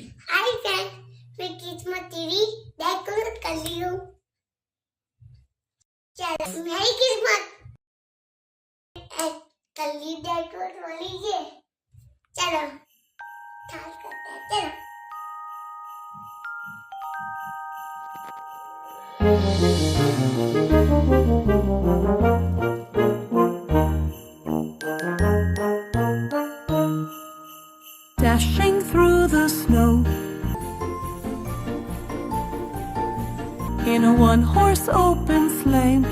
Hi friend, मैं किस्मत TV decorate कर रही हूँ। चलो मेरी किस्मत कर ली डेकोरेट हो लीजिए। चलो स्टार्ट करते हैं। चलो Dashing through the snow in a one-horse open sleigh,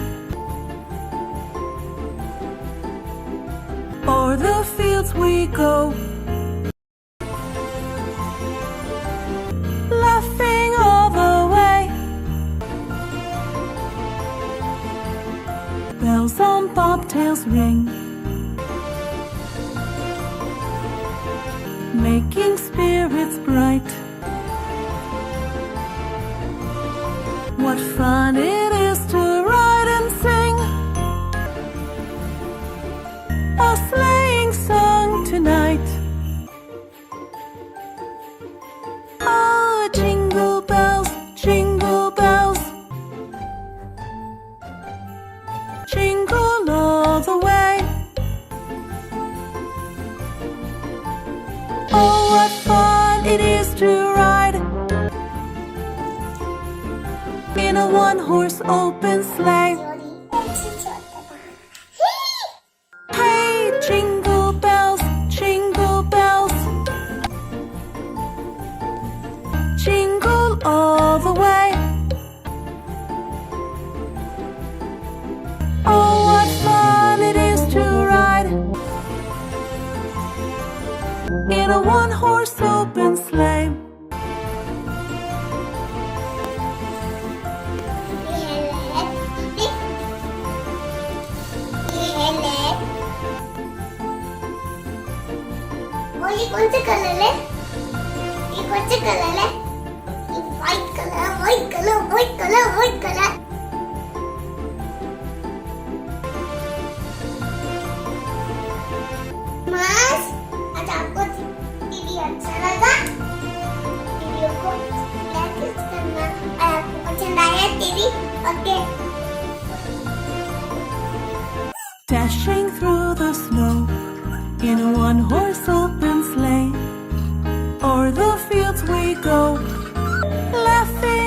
o'er the fields we go, laughing all the way. Bells on bobtails ring, making spirits bright. What fun it is to ride and sing a sleighing song tonight. Oh, jingle bells, jingle all the way. Oh, what fun it is to ride in a one-horse open sleigh. Hey, jingle bells, jingle all the way. Oh, what fun it is to ride in a one-horse open sleigh. ये कौन सा colour है? ये कौन सा colour है? ये white colour. मास, आज आपको टीवी अच्छा लगा? वीडियो को लाइक करना और आपको पसंद आया TV? Okay. Dashing through the snow in a one-horse open sleigh, o'er the fields we go, laughing